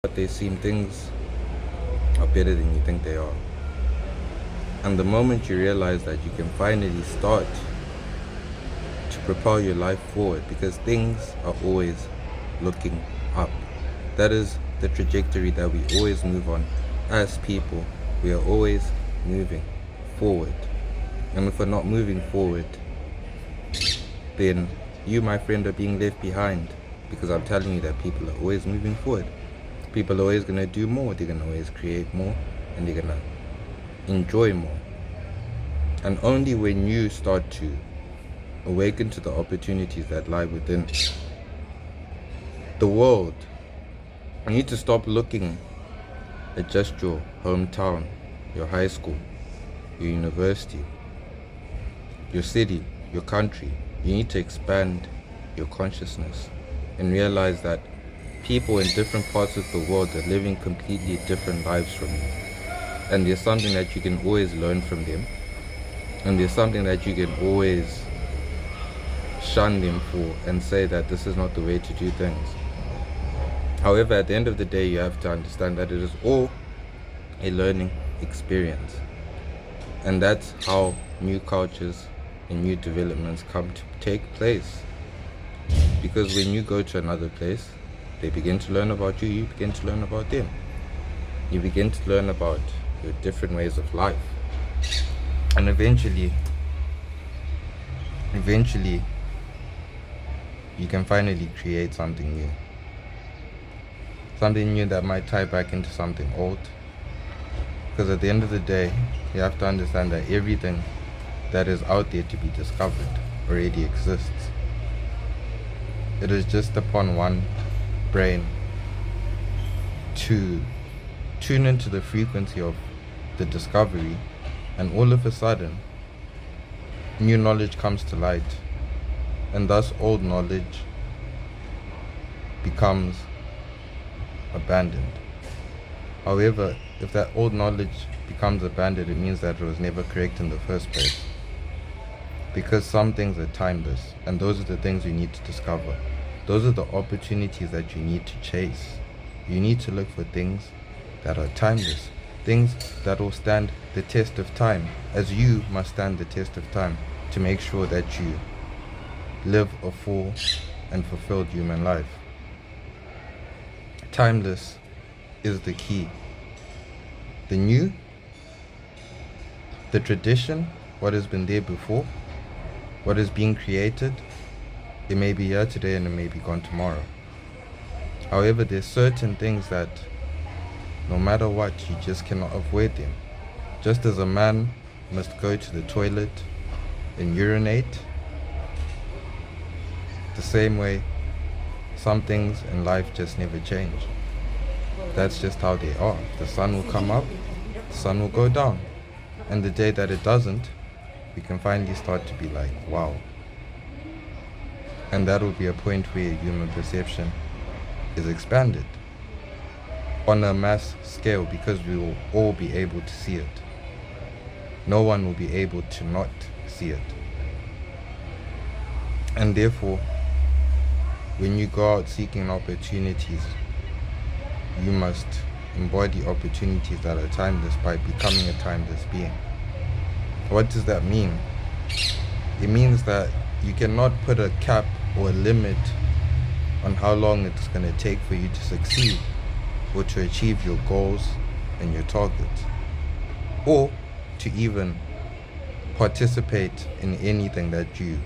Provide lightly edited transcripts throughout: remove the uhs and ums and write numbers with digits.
But they seem things are better than you think they are. And the moment you realize that you can finally start to propel your life forward, because things are always looking up. That is the trajectory that we always move on as people. We are always moving forward. And if we're not moving forward, then you, my friend, are being left behind. Because I'm telling you that people are always moving forward. People are always going to do more. They're going to always create more. And they're going to enjoy more. And only when you start to awaken to the opportunities that lie within the world, you need to stop looking at just your hometown, your high school, your university, your city, your country. You need to expand your consciousness and realize that people in different parts of the world are living completely different lives from you. And there's something that you can always learn from them. And there's something that you can always shun them for and say that this is not the way to do things. However, at the end of the day, you have to understand that it is all a learning experience. And that's how new cultures and new developments come to take place. Because when you go to another place, they begin to learn about you, you begin to learn about them. You begin to learn about your different ways of life. And eventually, you can finally create something new. Something new that might tie back into something old. Because at the end of the day, you have to understand that everything that is out there to be discovered already exists. It is just upon one brain to tune into the frequency of the discovery, and all of a sudden, new knowledge comes to light, and thus old knowledge becomes abandoned. However, if that old knowledge becomes abandoned, it means that it was never correct in the first place. Because some things are timeless, and those are the things you need to discover. Those are the opportunities that you need to chase. You need to look for things that are timeless, things that will stand the test of time, as you must stand the test of time to make sure that you live a full and fulfilled human life. Timeless is the key. The new, the tradition, what has been there before, what is being created, it may be here today and it may be gone tomorrow. However, there's certain things that no matter what, you just cannot avoid them. Just as a man must go to the toilet and urinate, the same way, some things in life just never change. That's just how they are. The sun will come up, the sun will go down. And the day that it doesn't, we can finally start to be like, wow. And that will be a point where human perception is expanded on a mass scale, because we will all be able to see it. No one will be able to not see it. And therefore, when you go out seeking opportunities, you must embody opportunities that are timeless by becoming a timeless being. What does that mean? It means that you cannot put a cap or a limit on how long it's going to take for you to succeed or to achieve your goals and your targets, or to even participate in anything that you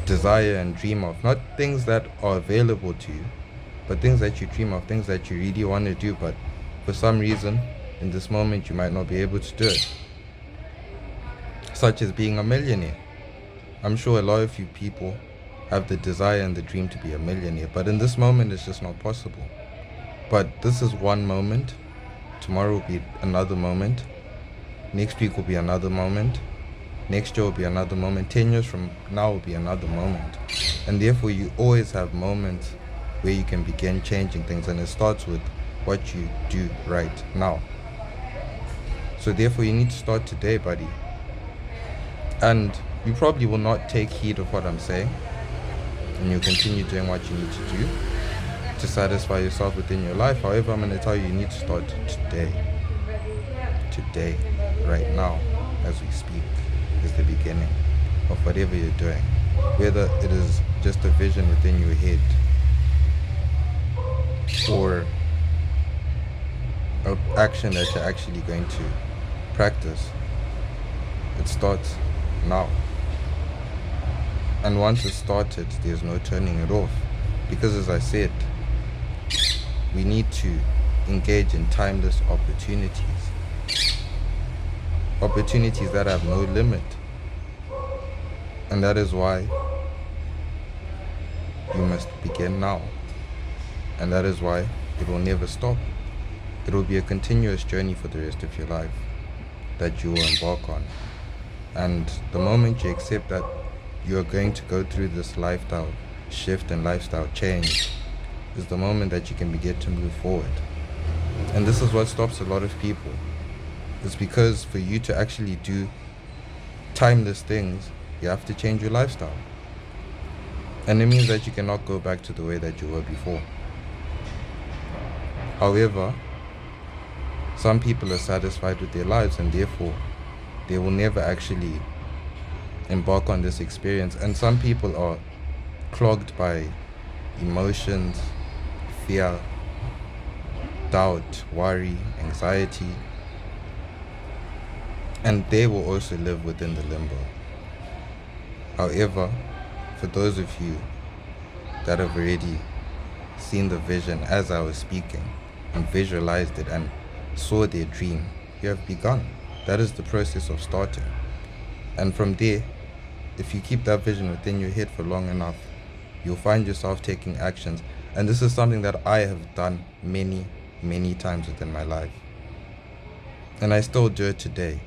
desire and dream of. Not things that are available to you, but things that you dream of, things that you really want to do, but for some reason in this moment you might not be able to do it. Such as being a millionaire. I'm sure a lot of you people have the desire and the dream to be a millionaire, but in this moment it's just not possible. But this is one moment. Tomorrow will be another moment. Next week will be another moment. Next year will be another moment. 10 years from now will be another moment. And therefore you always have moments where you can begin changing things, and it starts with what you do right now. So therefore you need to start today, buddy. And you probably will not take heed of what I'm saying, and you'll continue doing what you need to do. to satisfy yourself within your life. However, I'm going to tell you, you need to start today. Today, right now, as we speak, is the beginning of whatever you're doing. Whether it is just a vision within your head or an action that you're actually going to practice, it starts now. And once it's started, there's no turning it off. Because as I said, we need to engage in timeless opportunities. Opportunities that have no limit. And that is why you must begin now. And that is why it will never stop. It will be a continuous journey for the rest of your life that you will embark on. And the moment you accept that you are going to go through this lifestyle shift and lifestyle change is the moment that you can begin to move forward. And this is what stops a lot of people. It's because for you to actually do timeless things, you have to change your lifestyle. And it means that you cannot go back to the way that you were before. However, some people are satisfied with their lives and therefore they will never actually embark on this experience. And some people are clogged by emotions, fear, doubt, worry, anxiety, and they will also live within the limbo. However, for those of you that have already seen the vision as I was speaking and visualized it and saw their dream, you have begun. That is the process of starting. And from there, if you keep that vision within your head for long enough, you'll find yourself taking actions. And this is something that I have done many, many times within my life. And I still do it today.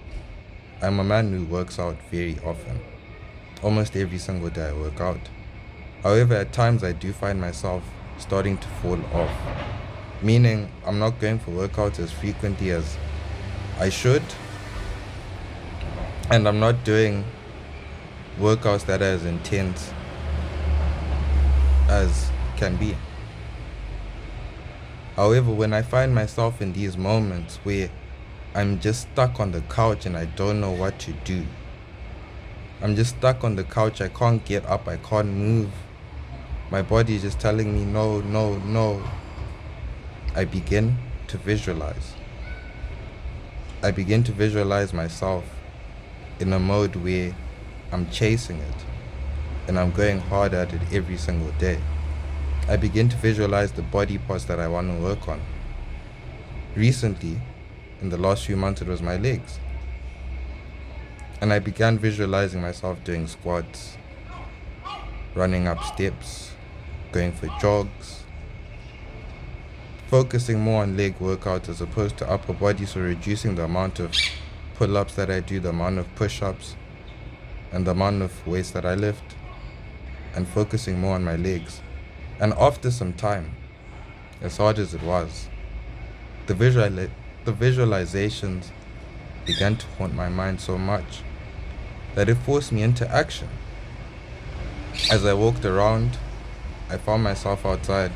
I'm a man who works out very often. Almost every single day I work out. However, at times I do find myself starting to fall off. Meaning, I'm not going for workouts as frequently as I should. And I'm not doing workouts that are as intense as can be. However, when I find myself in these moments where I'm just stuck on the couch and I don't know what to do. I'm just stuck on the couch, I can't get up, I can't move. My body is just telling me no, no, no. I begin to visualize. I begin to visualize myself in a mode where I'm chasing it and I'm going hard at it every single day. I begin to visualize the body parts that I want to work on. Recently, in the last few months, it was my legs. And I began visualizing myself doing squats, running up steps, going for jogs, focusing more on leg workouts as opposed to upper body, so reducing the amount of pull-ups that I do, the amount of push-ups, and the amount of weights that I lift, and focusing more on my legs. And after some time, as hard as it was, the visualizations began to haunt my mind so much that it forced me into action. As I walked around, I found myself outside,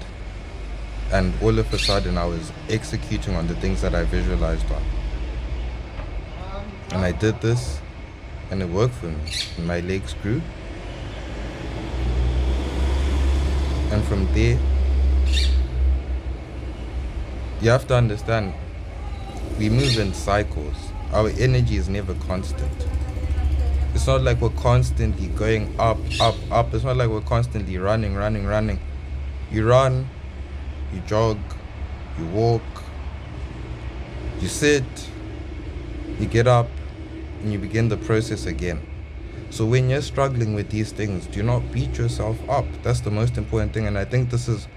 and all of a sudden I was executing on the things that I visualized on. And I did this, and it worked for me. And my legs grew. And from there, you have to understand, we move in cycles. Our energy is never constant. It's not like we're constantly going up, up, up. It's not like we're constantly running. You run, you jog, you walk, you sit, you get up, and you begin the process again. So when you're struggling with these things, do not beat yourself up. That's the most important thing. And I think this is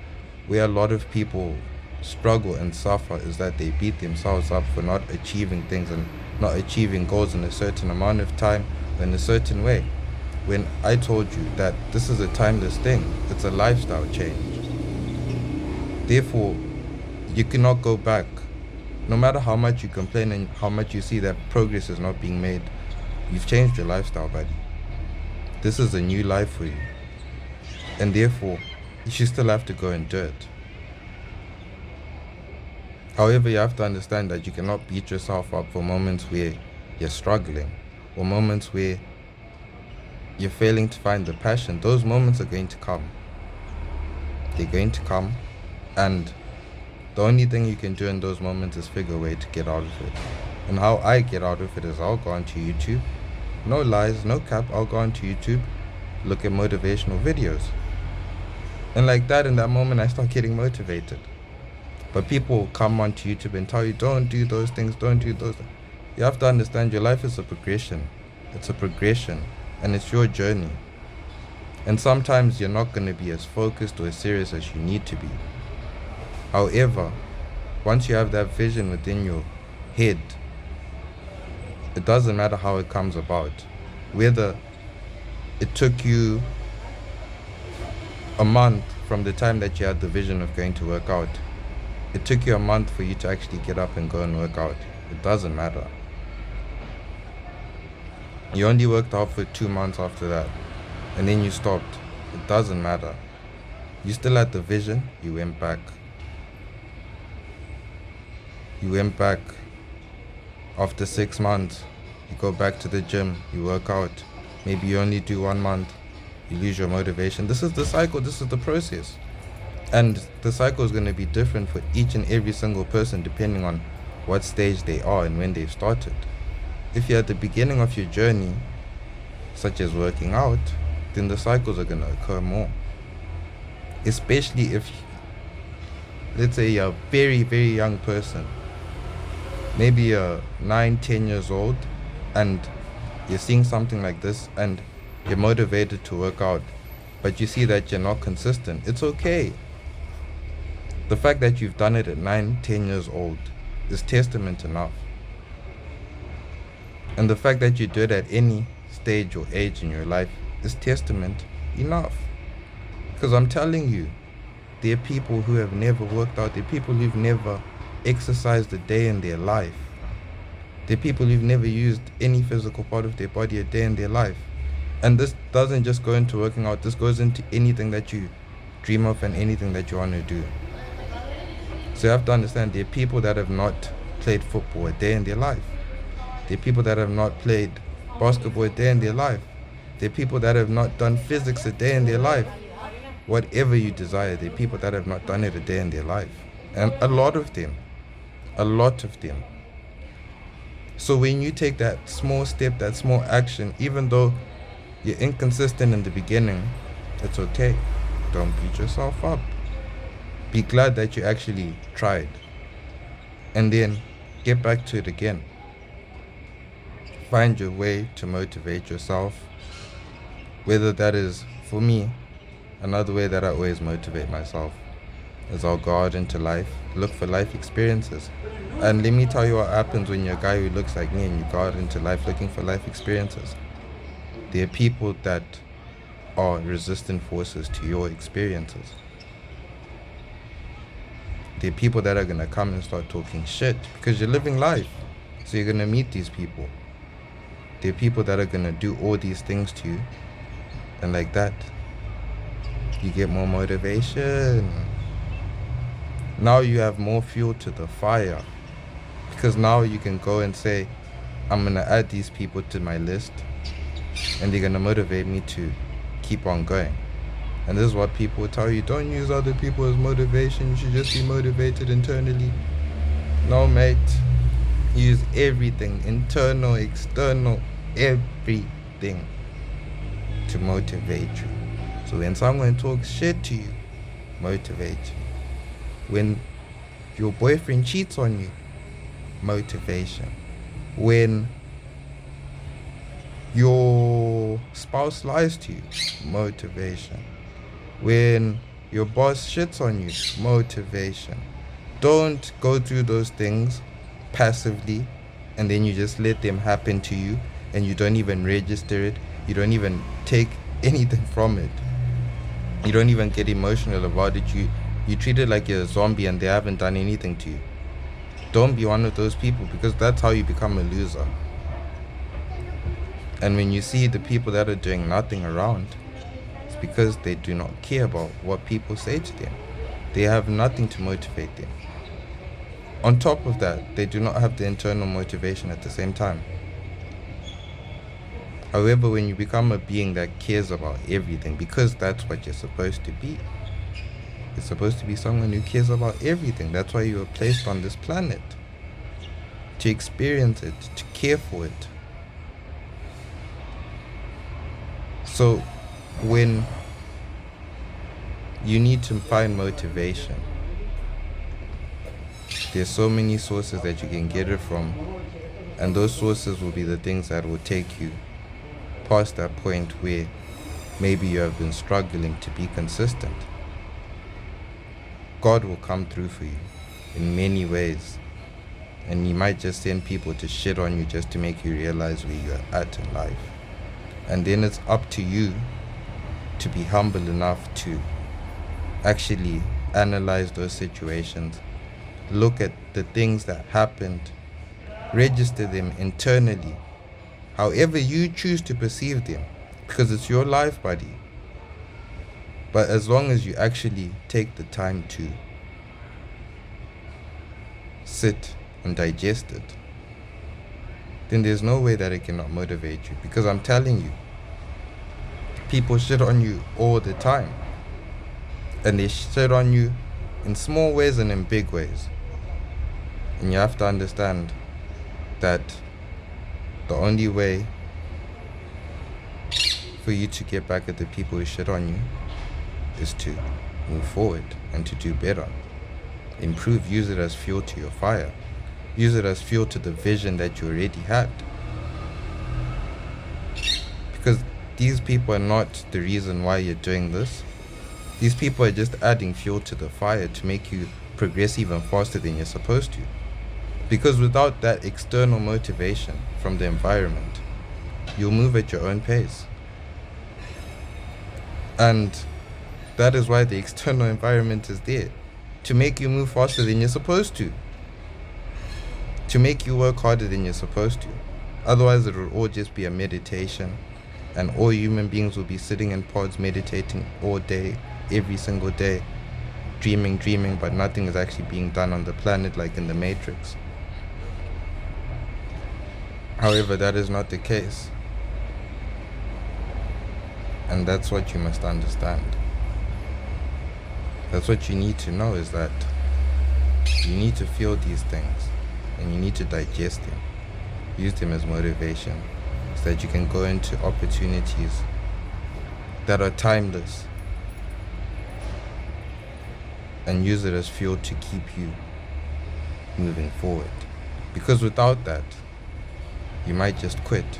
where a lot of people struggle and suffer, is that they beat themselves up for not achieving things and not achieving goals in a certain amount of time or in a certain way. When I told you that this is a timeless thing, it's a lifestyle change. Therefore, you cannot go back. No matter how much you complain and how much you see that progress is not being made, you've changed your lifestyle, buddy. This is a new life for you. And therefore, you should still have to go and do it. However, you have to understand that you cannot beat yourself up for moments where you're struggling or moments where you're failing to find the passion. Those moments are going to come. They're going to come, and the only thing you can do in those moments is figure a way to get out of it. And how I get out of it is I'll go onto YouTube. No lies, no cap. I'll go onto YouTube, look at motivational videos. And like that, in that moment, I start getting motivated. But people come onto YouTube and tell you, don't do those things, don't do those things. You have to understand your life is a progression. It's a progression, and it's your journey. And sometimes you're not going to be as focused or as serious as you need to be. However, once you have that vision within your head, it doesn't matter how it comes about. Whether it took you a month from the time that you had the vision of going to work out, it took you a month for you to actually get up and go and work out. It doesn't matter. You only worked out for 2 months after that, and then you stopped. It doesn't matter. You still had the vision, you went back. You went back. After 6 months, you go back to the gym, you work out. Maybe you only do 1 month, you lose your motivation. This is the cycle, this is the process. And the cycle is going to be different for each and every single person depending on what stage they are and when they've started. If you're at the beginning of your journey, such as working out, then the cycles are going to occur more. Especially if, let's say, you're a very, very young person. Maybe you're 9-10 years old and you're seeing something like this and you're motivated to work out, but you see that you're not consistent. It's okay. The fact that you've done it at 9-10 years old is testament enough. And the fact that you do it at any stage or age in your life is testament enough. Because I'm telling you, there are people who have never worked out. There are people who've never exercised a day in their life. There are people who've never used any physical part of their body a day in their life. And this doesn't just go into working out. This goes into anything that you dream of and anything that you want to do. So you have to understand, there are people that have not played football a day in their life. There are people that have not played basketball a day in their life. There are people that have not done physics a day in their life. Whatever you desire, there are people that have not done it a day in their life. And a lot of them. So when you take that small step, that small action, even though you're inconsistent in the beginning, it's okay. Don't beat yourself up. Be glad that you actually tried. And then get back to it again. Find your way to motivate yourself. Whether that is, for me, another way that I always motivate myself is I'll go out into life, look for life experiences. And let me tell you what happens when you're a guy who looks like me and you go out into life looking for life experiences. There are people that are resistant forces to your experiences. There are people that are going to come and start talking shit because you're living life. So you're going to meet these people. There are people that are going to do all these things to you. And like that, you get more motivation. Now you have more fuel to the fire. Because now you can go and say, I'm going to add these people to my list. And they're going to motivate me to keep on going. And this is what people tell you. Don't use other people as motivation. You should just be motivated internally. No, mate. Use everything. Internal, external, everything to motivate you. So when someone talks shit to you, motivate you. When your boyfriend cheats on you, motivation. When your spouse lies to you, motivation. When your boss shits on you, motivation. Don't go through those things passively and then you just let them happen to you and you don't even register it. You don't even take anything from it. You don't even get emotional about it. You treat it like you're a zombie and they haven't done anything to you. Don't be one of those people, because that's how you become a loser. And when you see the people that are doing nothing around, it's because they do not care about what people say to them. They have nothing to motivate them. On top of that, they do not have the internal motivation at the same time. However, when you become a being that cares about everything, because that's what you're supposed to be, you're supposed to be someone who cares about everything. That's why you were placed on this planet. To experience it, to care for it. So, when you need to find motivation, there's so many sources that you can get it from, and those sources will be the things that will take you past that point where maybe you have been struggling to be consistent. God will come through for you in many ways, and He might just send people to shit on you just to make you realize where you're at in life. And then it's up to you to be humble enough to actually analyze those situations, look at the things that happened, register them internally, however you choose to perceive them, because it's your life, buddy. But as long as you actually take the time to sit and digest it, then there's no way that it cannot motivate you. Because I'm telling you, people shit on you all the time. And they shit on you in small ways and in big ways. And you have to understand that the only way for you to get back at the people who shit on you is to move forward and to do better. Improve, use it as fuel to your fire. Use it as fuel to the vision that you already had. Because these people are not the reason why you're doing this. These people are just adding fuel to the fire to make you progress even faster than you're supposed to. Because without that external motivation from the environment, you'll move at your own pace. And that is why the external environment is there, to make you move faster than you're supposed to make you work harder than you're supposed to. Otherwise, it will all just be a meditation, and all human beings will be sitting in pods meditating all day, every single day, dreaming, but nothing is actually being done on the planet like in the Matrix. However, that is not the case. And that's what you must understand. That's what you need to know, is that you need to feel these things and you need to digest them. Use them as motivation so that you can go into opportunities that are timeless and use it as fuel to keep you moving forward. Because without that, you might just quit.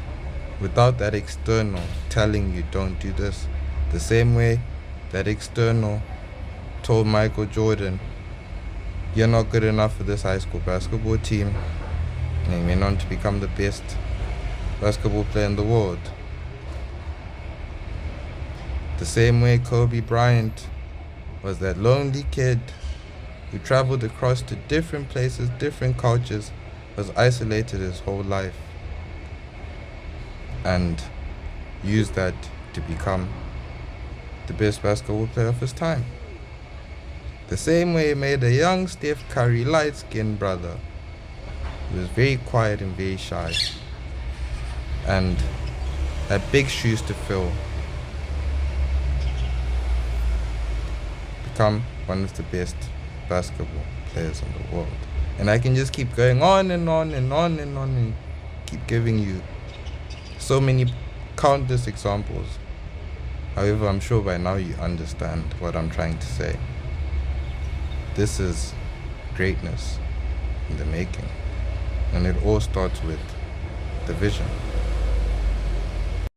Without that external telling you don't do this, the same way that external told Michael Jordan, you're not good enough for this high school basketball team, and he went on to become the best basketball player in the world. The same way Kobe Bryant was that lonely kid who traveled across to different places, different cultures, was isolated his whole life, and used that to become the best basketball player of his time. The same way he made a young Steph Curry, light-skinned brother, who was very quiet and very shy, and had big shoes to fill, become one of the best basketball players in the world. And I can just keep going on and on and on and on and keep giving you so many countless examples. However, I'm sure by now you understand what I'm trying to say. This is greatness in the making. And it all starts with the vision.